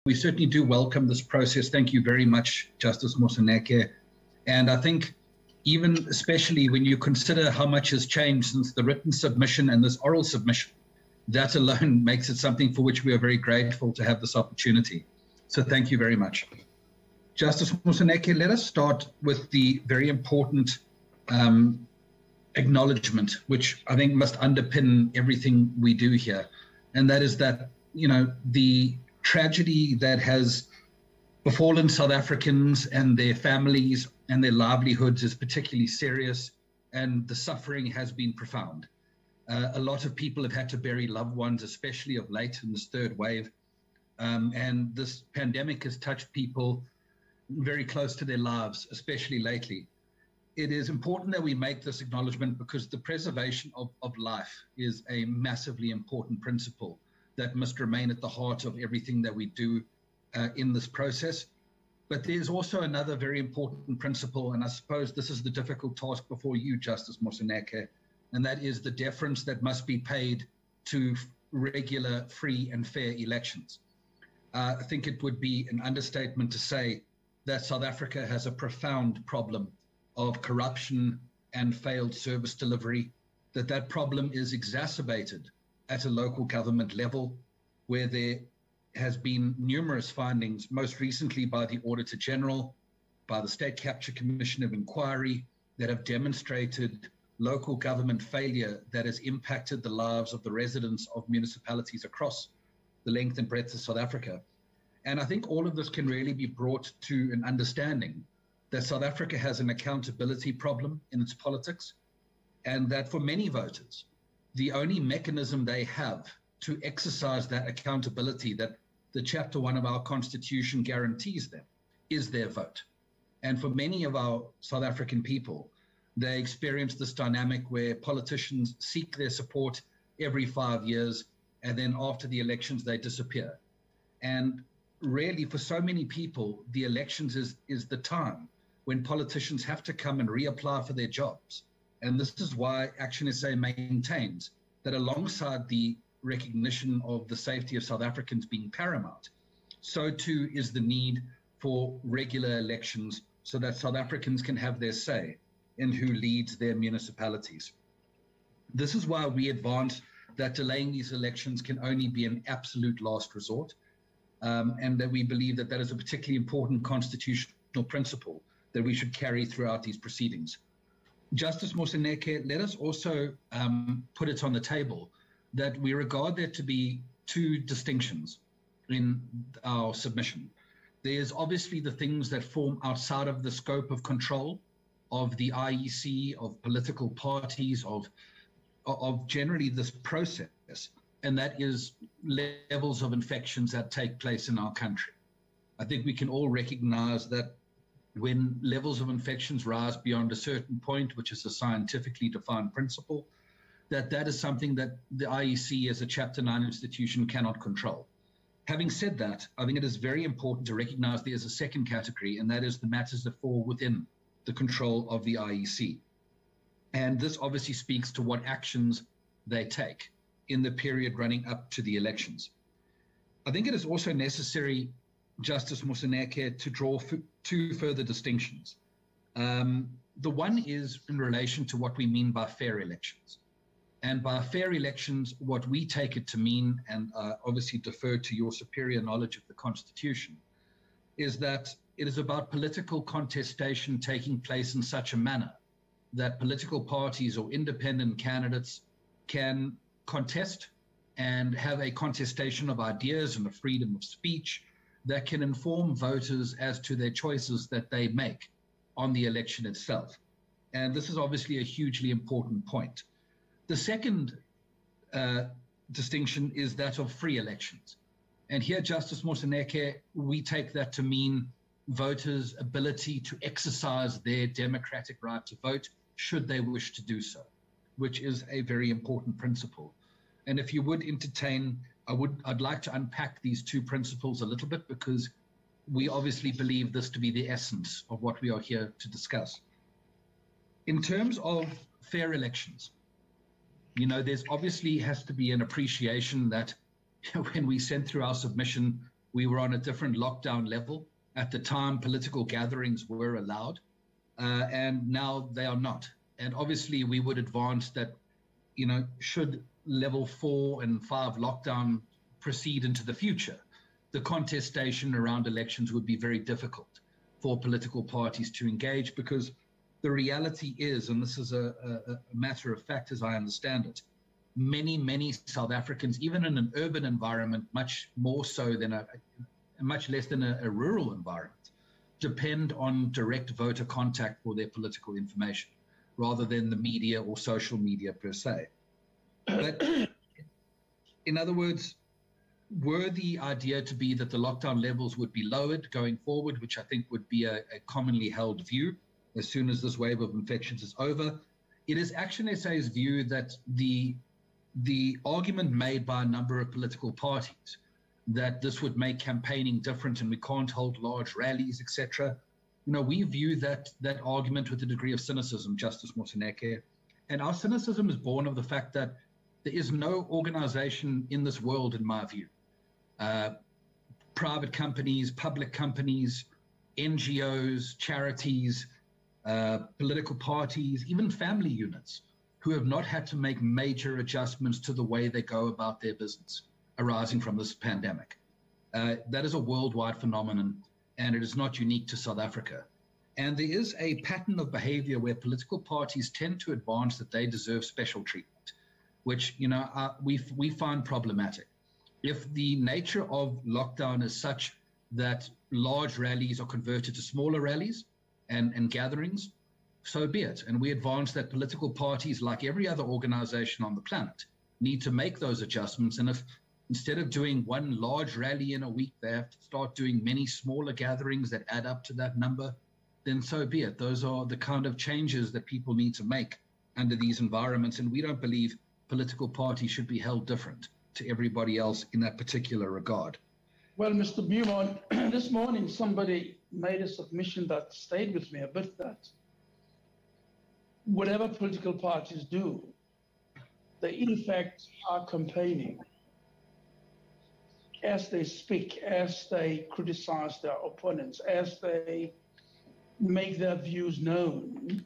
We certainly do welcome this process. Thank you very much, Justice Moseneke. And I think even especially when you consider how much has changed since the written submission and this oral submission, that alone makes it something for which we are very grateful to have this opportunity. So thank you very much. Justice Moseneke, let us start with the very important acknowledgement, which I think must underpin everything we do here. And that is that, you know, the tragedy that has befallen South Africans and their families and their livelihoods is particularly serious, and the suffering has been profound. A lot of people have had to bury loved ones, especially of late in this third wave. And this pandemic has touched people very close to their lives, especially lately. It is important that we make this acknowledgement because the preservation of life is a massively important principle that must remain at the heart of everything that we do in this process. But there's also another very important principle, and I suppose this is the difficult task before you, Justice Moseneke, and that is the deference that must be paid to regular, free and fair elections. I think it would be an understatement to say that South Africa has a profound problem of corruption and failed service delivery, that problem is exacerbated at a local government level, where there has been numerous findings, most recently by the Auditor General, by the State Capture Commission of Inquiry, that have demonstrated local government failure that has impacted the lives of the residents of municipalities across the length and breadth of South Africa. And I think all of this can really be brought to an understanding that South Africa has an accountability problem in its politics, and that for many voters, the only mechanism they have to exercise that accountability that the Chapter 1 of our Constitution guarantees them is their vote. And for many of our South African people, they experience this dynamic where politicians seek their support every 5 years, and then after the elections, they disappear. And really, for so many people, the elections is the time when politicians have to come and reapply for their jobs. And this is why ActionSA maintains that alongside the recognition of the safety of South Africans being paramount, so too is the need for regular elections so that South Africans can have their say in who leads their municipalities. This is why we advance that delaying these elections can only be an absolute last resort, and that we believe that that is a particularly important constitutional principle that we should carry throughout these proceedings. Justice Moseneke, let us also put it on the table that we regard there to be two distinctions in our submission. There's obviously the things that form outside of the scope of control of the IEC, of political parties, of generally this process, and that is levels of infections that take place in our country. I think we can all recognize that when levels of infections rise beyond a certain point, which is a scientifically defined principle, that is something that the IEC as a Chapter 9 institution cannot control. Having said that, I think it is very important to recognize there is a second category, and that is the matters that fall within the control of the IEC. And this obviously speaks to what actions they take in the period running up to the elections. I think it is also necessary, Justice Moseneke, to draw two further distinctions. The one is in relation to what we mean by fair elections. And by fair elections, what we take it to mean, and obviously defer to your superior knowledge of the Constitution, is that it is about political contestation taking place in such a manner that political parties or independent candidates can contest and have a contestation of ideas and a freedom of speech that can inform voters as to their choices that they make on the election itself. And this is obviously a hugely important point. The second distinction is that of free elections. And here, Justice Moseneke, we take that to mean voters' ability to exercise their democratic right to vote should they wish to do so, which is a very important principle. And if you would entertain, I'd like to unpack these two principles a little bit, because we obviously believe this to be the essence of what we are here to discuss. In terms of fair elections, you know, there's obviously has to be an appreciation that when we sent through our submission, we were on a different lockdown level. At the time, political gatherings were allowed, and now they are not. And obviously, we would advance that, should level 4 and 5 lockdown proceed into the future, the contestation around elections would be very difficult for political parties to engage, because the reality is, and this is a matter of fact as I understand it, many South Africans, even in an urban environment, much more so than much less than a rural environment, depend on direct voter contact for their political information, rather than the media or social media per se. But in other words, were the idea to be that the lockdown levels would be lowered going forward, which I think would be a commonly held view as soon as this wave of infections is over, it is ActionSA's view that the argument made by a number of political parties that this would make campaigning different and we can't hold large rallies, etc. We view that argument with a degree of cynicism, Justice Moseneke. And our cynicism is born of the fact that there is no organization in this world, in my view, private companies, public companies, NGOs, charities, political parties, even family units, who have not had to make major adjustments to the way they go about their business arising from this pandemic. That is a worldwide phenomenon, and it is not unique to South Africa. And there is a pattern of behavior where political parties tend to advance that they deserve special treatment, which we find problematic. If the nature of lockdown is such that large rallies are converted to smaller rallies and gatherings, so be it. And we advance that political parties, like every other organization on the planet, need to make those adjustments. And if instead of doing one large rally in a week, they have to start doing many smaller gatherings that add up to that number, then so be it. Those are the kind of changes that people need to make under these environments. And we don't believe political parties should be held different to everybody else in that particular regard. Well, Mr. Beaumont, this morning somebody made a submission that stayed with me a bit, that whatever political parties do, they in fact are campaigning as they speak, as they criticize their opponents, as they make their views known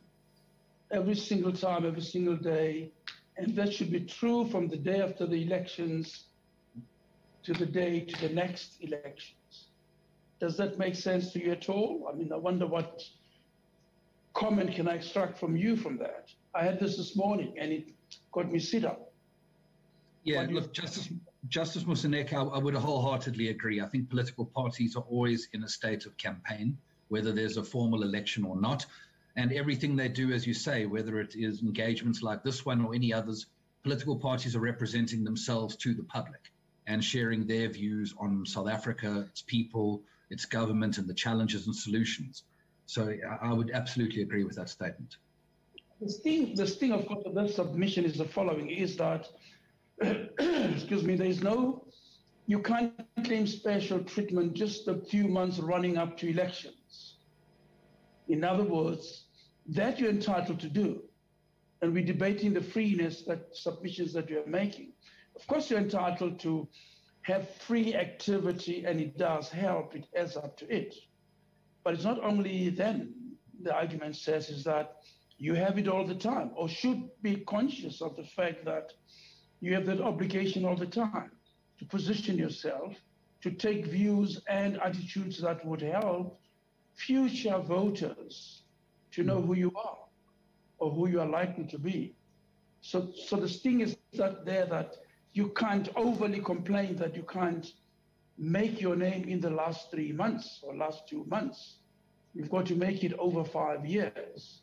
every single time, every single day. And that should be true from the day after the elections to the day to the next elections. Does that make sense to you at all? I mean, I wonder what comment can I extract from you from that? I had this morning and it got me sit up. Yeah, look, Justice Moseneke, I would wholeheartedly agree. I think political parties are always in a state of campaign, whether there's a formal election or not. And everything they do, as you say, whether it is engagements like this one or any others, political parties are representing themselves to the public and sharing their views on South Africa, its people, its government, and the challenges and solutions. So I would absolutely agree with that statement. The sting, of course, of that submission is the following, is that, excuse me, you can't claim special treatment just a few months running up to elections. In other words, that you're entitled to do. And we're debating the freeness that submissions that you're making. Of course, you're entitled to have free activity, and it does help, it adds up to it. But it's not only then, the argument says, is that you have it all the time, or should be conscious of the fact that you have that obligation all the time to position yourself, to take views and attitudes that would help future voters to know who you are or who you are likely to be. So the sting is that you can't overly complain that you can't make your name in the last 3 months or last 2 months. You've got to make it over 5 years.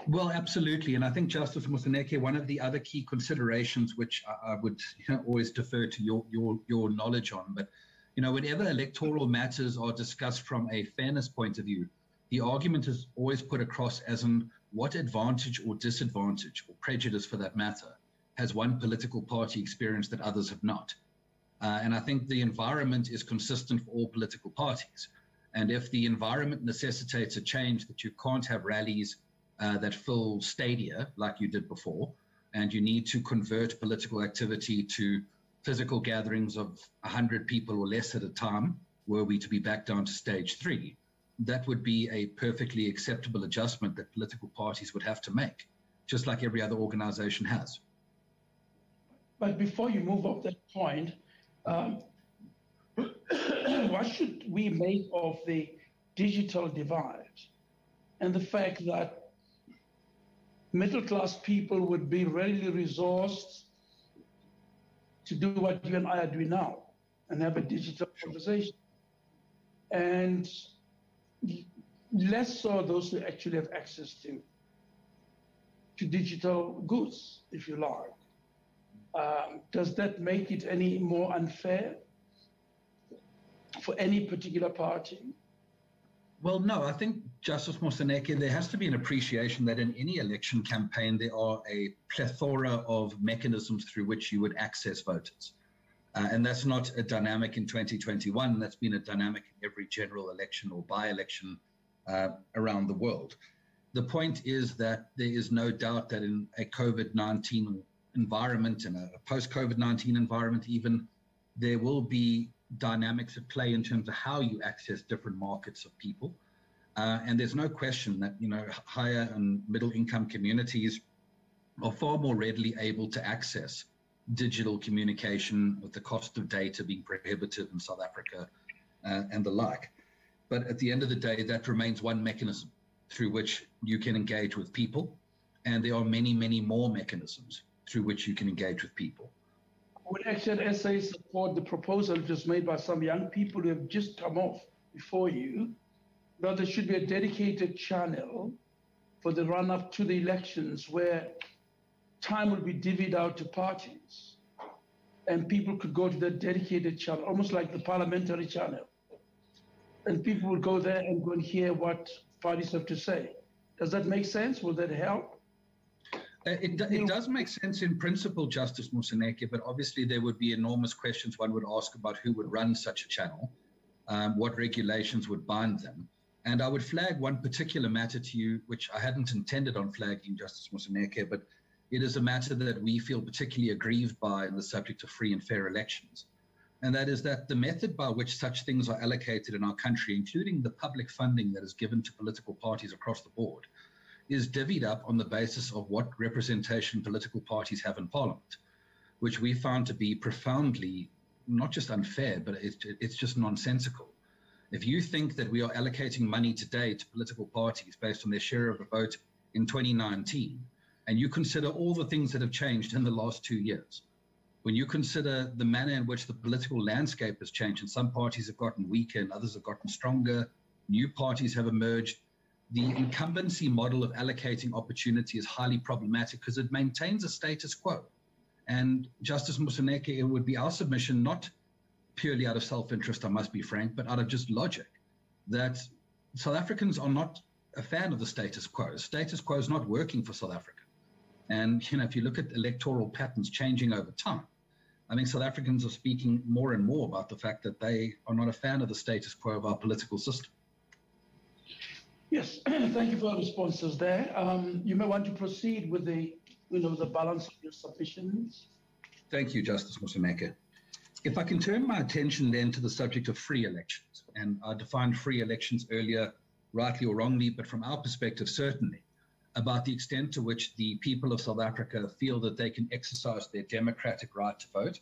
Well, absolutely. And I think, Justice Moseneke, one of the other key considerations, which I would always defer to your knowledge on, but whenever electoral matters are discussed from a fairness point of view, the argument is always put across as in what advantage or disadvantage, or prejudice for that matter, has one political party experienced that others have not. And I think the environment is consistent for all political parties. And if the environment necessitates a change that you can't have rallies that fill stadia like you did before, and you need to convert political activity to physical gatherings of 100 people or less at a time, were we to be back down to stage 3, that would be a perfectly acceptable adjustment that political parties would have to make, just like every other organization has. But before you move off that point, what should we make of the digital divide and the fact that middle-class people would be readily resourced to do what you and I are doing now and have a digital conversation, and less so those who actually have access to digital goods, if you like. Does that make it any more unfair for any particular party? Well, no, I think, Justice Moseneke, there has to be an appreciation that in any election campaign, there are a plethora of mechanisms through which you would access voters. And that's not a dynamic in 2021. That's been a dynamic in every general election or by-election around the world. The point is that there is no doubt that in a COVID-19 environment and a post-COVID-19 environment even, there will be dynamics at play in terms of how you access different markets of people. And there's no question that, higher and middle income communities are far more readily able to access digital communication, with the cost of data being prohibitive in South Africa and the like. But at the end of the day, that remains one mechanism through which you can engage with people. And there are many, many more mechanisms through which you can engage with people. Would ActionSA support the proposal just made by some young people who have just come off before you, that there should be a dedicated channel for the run-up to the elections where time will be divvied out to parties and people could go to that dedicated channel, almost like the parliamentary channel, and people would go there and go and hear what parties have to say? Does that make sense? Will that help? It does make sense in principle, Justice Moseneke, but obviously there would be enormous questions one would ask about who would run such a channel, what regulations would bind them. And I would flag one particular matter to you, which I hadn't intended on flagging, Justice Moseneke, but it is a matter that we feel particularly aggrieved by in the subject of free and fair elections. And that is that the method by which such things are allocated in our country, including the public funding that is given to political parties across the board, is divvied up on the basis of what representation political parties have in Parliament, which we found to be profoundly not just unfair, but it's just nonsensical. If you think that we are allocating money today to political parties based on their share of the vote in 2019, and you consider all the things that have changed in the last 2 years, when you consider the manner in which the political landscape has changed, and some parties have gotten weaker and others have gotten stronger, new parties have emerged, the incumbency model of allocating opportunity is highly problematic because it maintains a status quo. And Justice Moseneke, it would be our submission, not purely out of self-interest, I must be frank, but out of just logic, that South Africans are not a fan of the status quo. Status quo is not working for South Africa. And, if you look at electoral patterns changing over time, I think South Africans are speaking more and more about the fact that they are not a fan of the status quo of our political system. Yes, thank you for your responses there. You may want to proceed with the balance of your submissions. Thank you, Justice Moseneke. If I can turn my attention then to the subject of free elections, and I defined free elections earlier, rightly or wrongly, but from our perspective, certainly, about the extent to which the people of South Africa feel that they can exercise their democratic right to vote,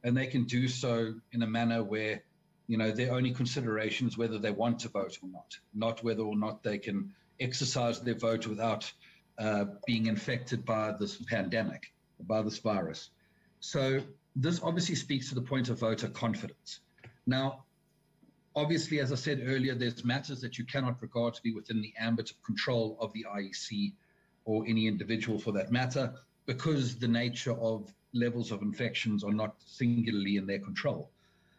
and they can do so in a manner where their only consideration is whether they want to vote or not whether or not they can exercise their vote without being infected by this pandemic, by this virus. So this obviously speaks to the point of voter confidence. Now, obviously, as I said earlier, there's matters that you cannot regard to be within the ambit of control of the IEC or any individual for that matter, because the nature of levels of infections are not singularly in their control.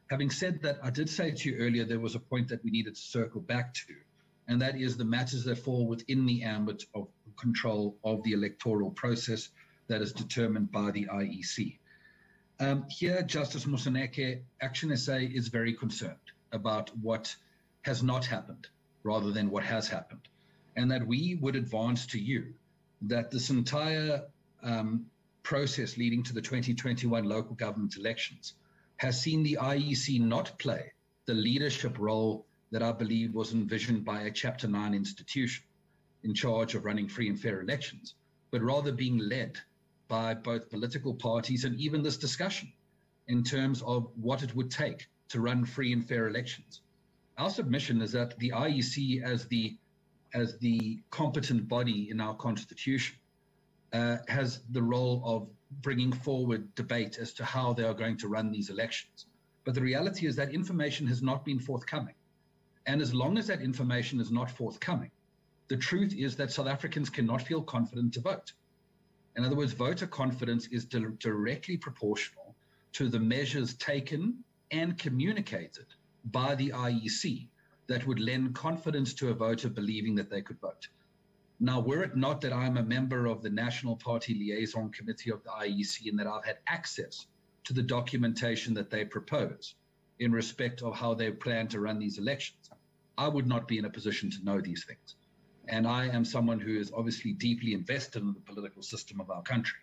Having said that, I did say to you earlier there was a point that we needed to circle back to, and that is the matters that fall within the ambit of control of the electoral process that is determined by the IEC. Here, Justice Moseneke, ActionSA is very concerned about what has not happened rather than what has happened, and that we would advance to you that this entire process leading to the 2021 local government elections has seen the IEC not play the leadership role that I believe was envisioned by a Chapter 9 institution in charge of running free and fair elections, but rather being led by both political parties and even this discussion in terms of what it would take to run free and fair elections. Our submission is that the IEC, as the competent body in our constitution, has the role of bringing forward debate as to how they are going to run these elections. But the reality is that information has not been forthcoming. And as long as that information is not forthcoming, the truth is that South Africans cannot feel confident to vote. In other words, voter confidence is directly proportional to the measures taken and communicated by the IEC that would lend confidence to a voter believing that they could vote. Now, were it not that I'm a member of the National Party Liaison Committee of the IEC and that I've had access to the documentation that they propose in respect of how they plan to run these elections, I would not be in a position to know these things. And I am someone who is obviously deeply invested in the political system of our country.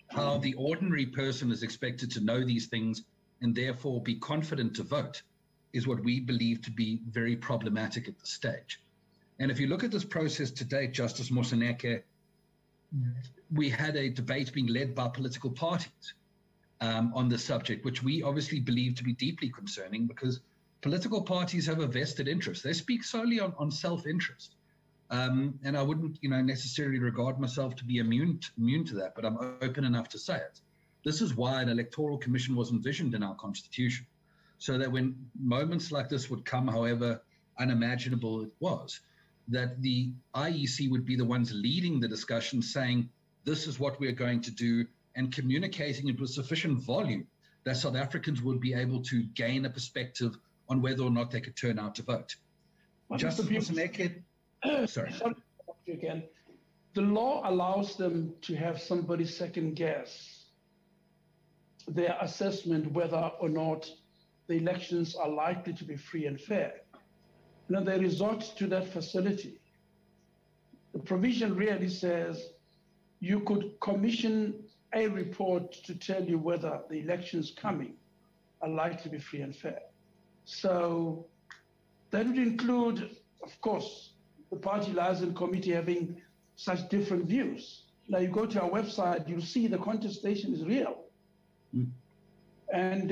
How the ordinary person is expected to know these things and therefore be confident to vote is what we believe to be very problematic at this stage. And if you look at this process to date, Justice Moseneke, we had a debate being led by political parties on this subject, which we obviously believe to be deeply concerning because political parties have a vested interest. They speak solely on self-interest. And I wouldn't, necessarily regard myself to be immune to that, but I'm open enough to say it. This is why an electoral commission was envisioned in our constitution, so that when moments like this would come, however unimaginable it was, that the IEC would be the ones leading the discussion, saying, this is what we're going to do, and communicating it with sufficient volume that South Africans would be able to gain a perspective on whether or not they could turn out to vote. Justice Moseneke, sorry. Again, the law allows them to have somebody second guess their assessment whether or not the elections are likely to be free and fair. They resort to that facility. The provision really says you could commission a report to tell you whether the elections coming are likely to be free and fair. So that would include, of course, the party liaison committee having such different views. Now you go to our website, you'll see the contestation is real. Mm. And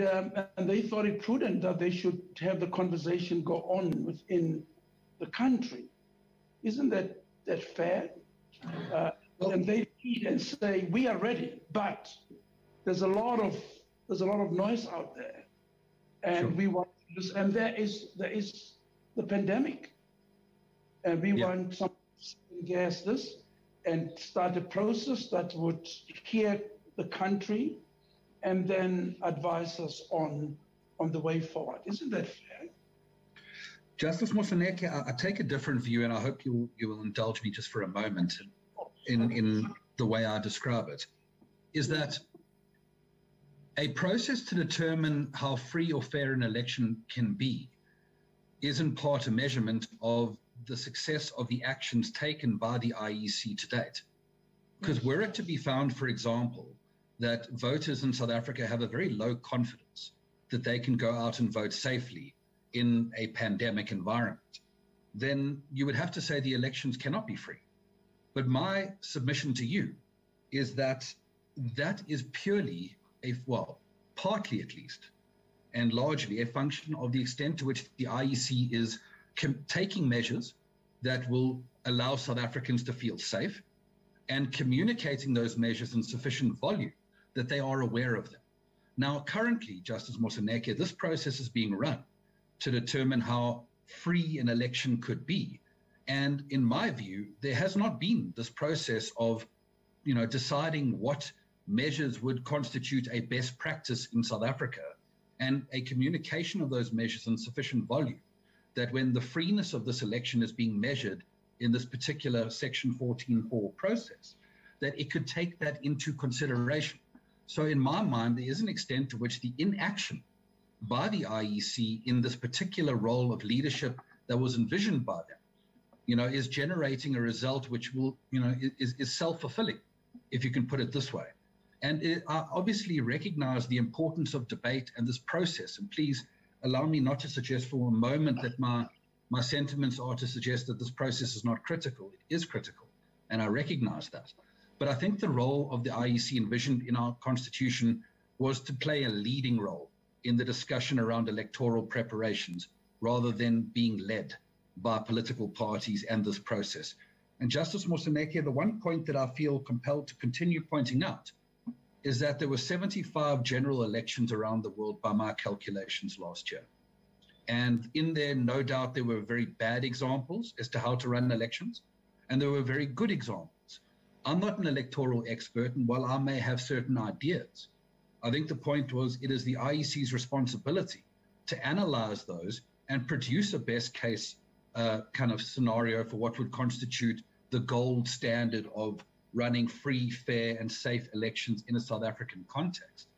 they thought it prudent that they should have the conversation go on within the country. Isn't that fair? And they lead and say, we are ready, but there's a lot of noise out there. And sure. We want this, and there is the pandemic. And we want some to guess this and start a process that would hear the country and then advise us on the way forward. Isn't that fair? Justice Moseneke, I take a different view, and I hope you will indulge me just for a moment in the way I describe it, is that a process to determine how free or fair an election can be is in part a measurement of the success of the actions taken by the IEC to date. Because were it to be found, for example, that voters in South Africa have a very low confidence that they can go out and vote safely in a pandemic environment, then you would have to say the elections cannot be free. But my submission to you is that that is purely partly at least, and largely a function of the extent to which the IEC is taking measures that will allow South Africans to feel safe and communicating those measures in sufficient volume that they are aware of them. Now, currently, Justice Moseneke, this process is being run to determine how free an election could be. And in my view, there has not been this process of, deciding what measures would constitute a best practice in South Africa and a communication of those measures in sufficient volume that when the freeness of this election is being measured in this particular Section 14.4 process, that it could take that into consideration. So in my mind, there is an extent to which the inaction by the IEC in this particular role of leadership that was envisioned by them, is generating a result which will, is self-fulfilling, if you can put it this way. And I obviously recognize the importance of debate and this process. And please allow me not to suggest for a moment that my sentiments are to suggest that this process is not critical. It is critical, and I recognize that. But I think the role of the IEC envisioned in our constitution was to play a leading role in the discussion around electoral preparations rather than being led by political parties and this process. And Justice Moseneke, the one point that I feel compelled to continue pointing out is that there were 75 general elections around the world by my calculations last year. And in there, no doubt, there were very bad examples as to how to run elections, and there were very good examples. I'm not an electoral expert, and while I may have certain ideas, I think the point was it is the IEC's responsibility to analyze those and produce a best case kind of scenario for what would constitute the gold standard of running free, fair, and safe elections in a South African context,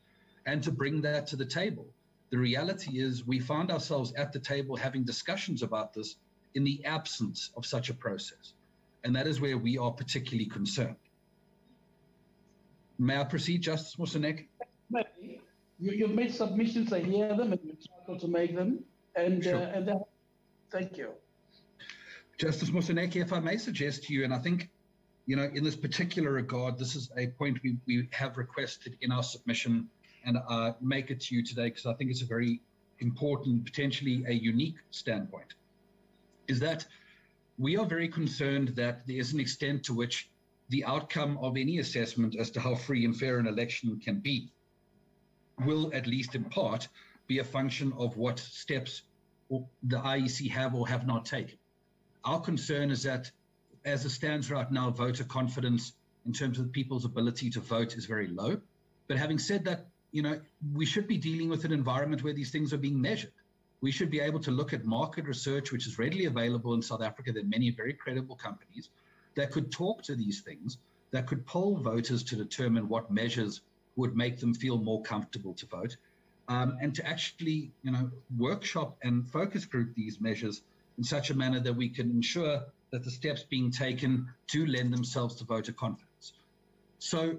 and to bring that to the table. The reality is we found ourselves at the table having discussions about this in the absence of such a process, and that is where we are particularly concerned. May I proceed, Justice Moseneke? You've made submissions, I hear them, and you're entitled to make them, and, sure. Thank you. Justice Moseneke, if I may suggest to you, and I think, you know, in this particular regard, this is a point we have requested in our submission, and I make it to you today because I think it's a very important, potentially a unique standpoint, is that we are very concerned that there is an extent to which the outcome of any assessment as to how free and fair an election can be will, at least in part, be a function of what steps the IEC have or have not taken. Our concern is that as it stands right now, voter confidence in terms of people's ability to vote is very low. But having said that, you know, we should be dealing with an environment where these things are being measured. We should be able to look at market research, which is readily available in South Africa. There are many very credible companies that could talk to these things, that could poll voters to determine what measures would make them feel more comfortable to vote, and to actually, you know, workshop and focus group these measures in such a manner that we can ensure that the steps being taken do lend themselves to voter confidence. So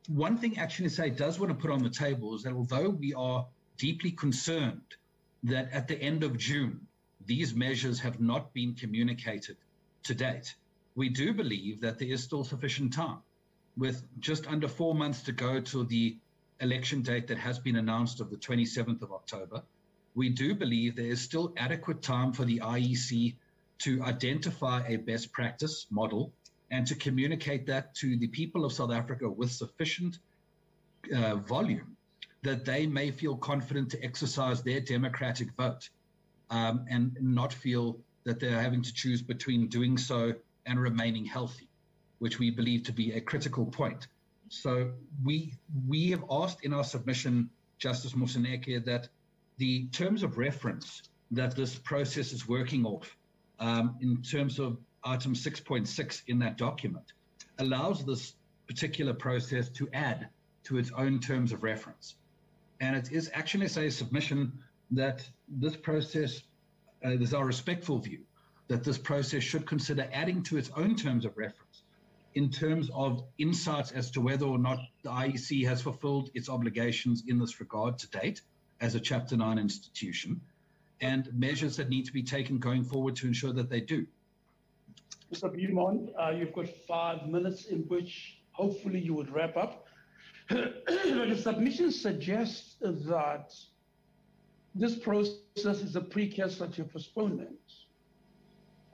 one thing ActionSA does want to put on the table is that although we are deeply concerned that at the end of June, these measures have not been communicated to date, we do believe that there is still sufficient time. With just under 4 months to go to the election date that has been announced of the 27th of October, we do believe there is still adequate time for the IEC to identify a best practice model and to communicate that to the people of South Africa with sufficient volume that they may feel confident to exercise their democratic vote and not feel that they're having to choose between doing so and remaining healthy, which we believe to be a critical point. So we have asked in our submission, Justice Moseneke, that the terms of reference that this process is working off in terms of item 6.6 in that document allows this particular process to add to its own terms of reference. And it is ActionSA's submission that this process, there's our respectful view, that this process should consider adding to its own terms of reference in terms of insights as to whether or not the IEC has fulfilled its obligations in this regard to date as a Chapter 9 institution, and measures that need to be taken going forward to ensure that they do. Mr. Beaumont, you've got 5 minutes in which hopefully you would wrap up. The submission suggests that this process is a precursor to postponement.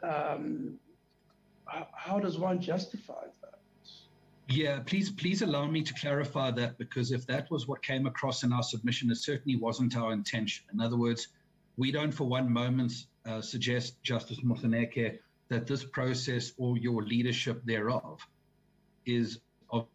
How does one justify that? Yeah, please allow me to clarify that, because if that was what came across in our submission, it certainly wasn't our intention. In other words, we don't for one moment suggest, Justice Moseneke, that this process or your leadership thereof is of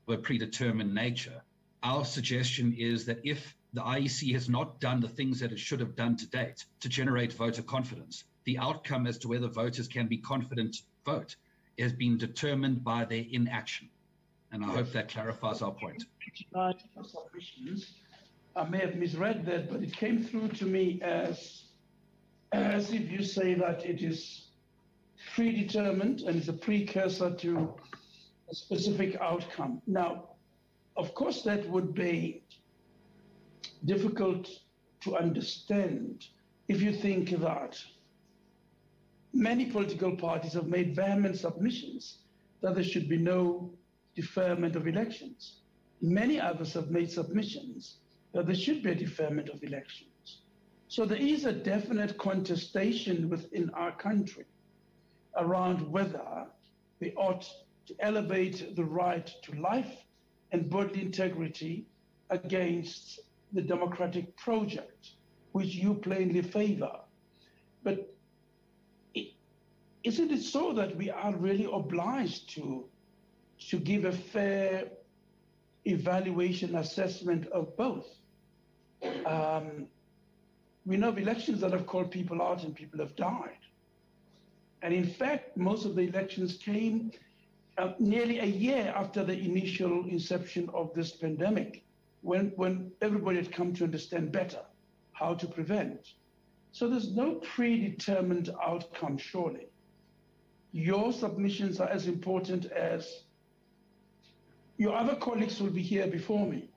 a predetermined nature. Our suggestion is that if the IEC has not done the things that it should have done to date to generate voter confidence, the outcome as to whether voters can be confident to vote has been determined by their inaction. And I hope that clarifies our point. I may have misread that, but it came through to me as if you say that it is predetermined and is a precursor to a specific outcome. Now, of course, that would be difficult to understand if you think that many political parties have made vehement submissions that there should be no deferment of elections. Many others have made submissions that there should be a deferment of elections. So there is a definite contestation within our country around whether we ought to elevate the right to life and bodily integrity against the democratic project, which you plainly favor. But isn't it so that we are really obliged to give a fair evaluation assessment of both? We know of elections that have called people out and people have died. And in fact, most of the elections came nearly a year after the initial inception of this pandemic, when everybody had come to understand better how to prevent. So there's no predetermined outcome, surely. Your submissions are as important as your other colleagues will be here before me.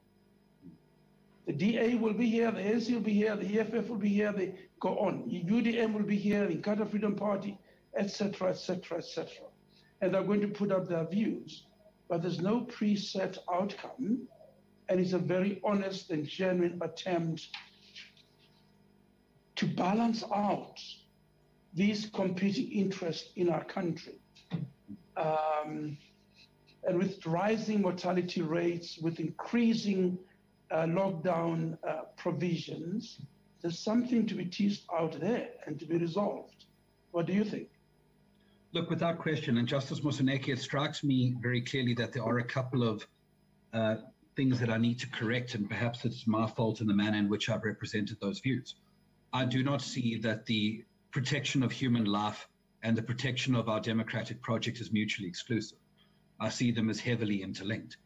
The DA will be here, the ANC will be here, the EFF will be here, they go on. UDM will be here, the Inkatha Freedom Party, etc., etc., etc. And they're going to put up their views. But there's no preset outcome, and it's a very honest and genuine attempt to balance out these competing interests in our country. And with rising mortality rates, with increasing lockdown provisions, there's something to be teased out there and to be resolved. What do you think? Look, without question, and Justice Moseneke, it strikes me very clearly that there are a couple of things that I need to correct, and perhaps it's my fault in the manner in which I've represented those views. I do not see that the protection of human life and the protection of our democratic project is mutually exclusive. I see them as heavily interlinked.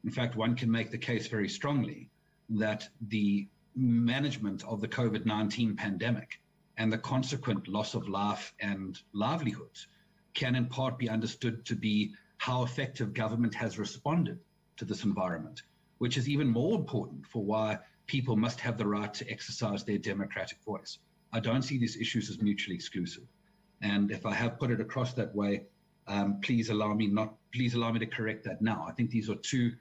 In fact, one can make the case very strongly that the management of the COVID-19 pandemic and the consequent loss of life and livelihoods can in part be understood to be how effective government has responded to this environment, which is even more important for why people must have the right to exercise their democratic voice. I don't see these issues as mutually exclusive. And if I have put it across that way, please allow me to correct that now. I think these are two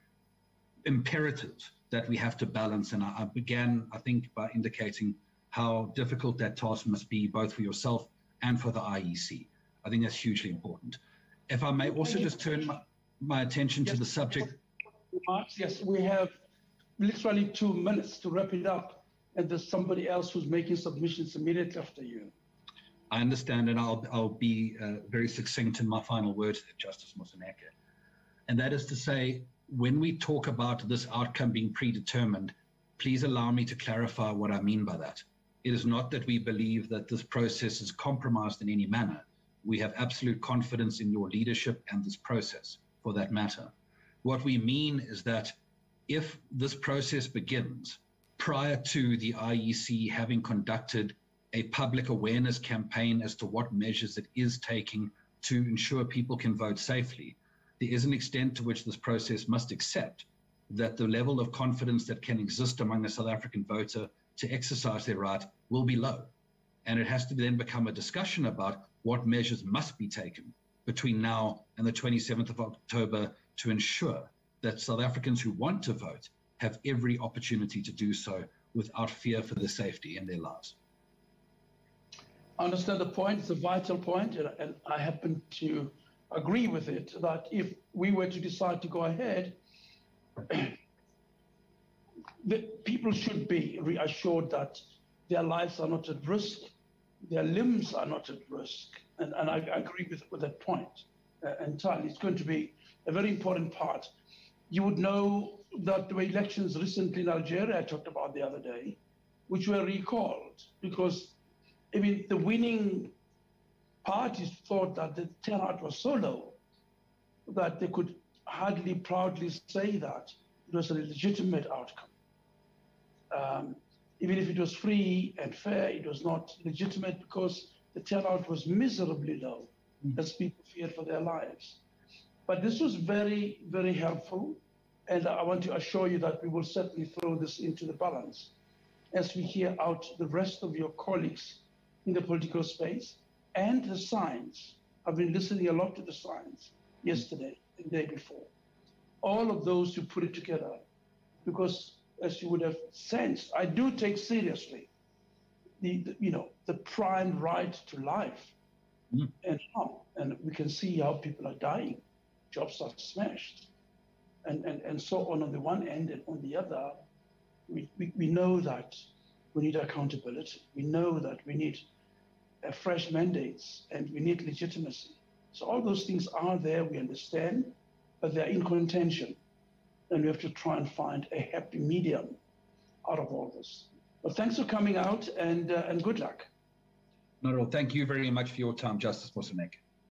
imperatives that we have to balance. And I began, I think, by indicating how difficult that task must be, both for yourself and for the IEC. I think that's hugely important. If I may also just turn my attention to the subject. Yes, we have literally 2 minutes to wrap it up, and there's somebody else who's making submissions immediately after you. I understand, and I'll be very succinct in my final words, Justice Moseneke. And that is to say, when we talk about this outcome being predetermined, please allow me to clarify what I mean by that. It is not that we believe that this process is compromised in any manner. We have absolute confidence in your leadership and this process, for that matter. What we mean is that if this process begins prior to the IEC having conducted a public awareness campaign as to what measures it is taking to ensure people can vote safely, there is an extent to which this process must accept that the level of confidence that can exist among the South African voter to exercise their right will be low. And it has to then become a discussion about what measures must be taken between now and the 27th of October to ensure that South Africans who want to vote have every opportunity to do so without fear for their safety in their lives. I understand the point. It's a vital point, and I happen to agree with it, that if we were to decide to go ahead, the people should be reassured that their lives are not at risk, their limbs are not at risk. And I agree with that point entirely. It's going to be a very important part. You would know that there were elections recently in Algeria, I talked about the other day, which were recalled because, I mean, the winning parties thought that the turnout was so low that they could hardly proudly say that it was a legitimate outcome. Even if it was free and fair, it was not legitimate because the turnout was miserably low as people feared for their lives. But this was very, very helpful. And I want to assure you that we will certainly throw this into the balance as we hear out the rest of your colleagues in the political space and the science. I've been listening a lot to the science yesterday, the day before. All of those who put it together, because as you would have sensed, I do take seriously the prime right to life and harm. And we can see how people are dying, jobs are smashed, and so on the one end, and on the other, we know that we need accountability. We know that we need fresh mandates and we need legitimacy. So all those things are there, we understand, but they're in contention. And we have to try and find a happy medium out of all this. But thanks for coming out and good luck. Not at all. Thank you very much for your time, Justice Moseneke.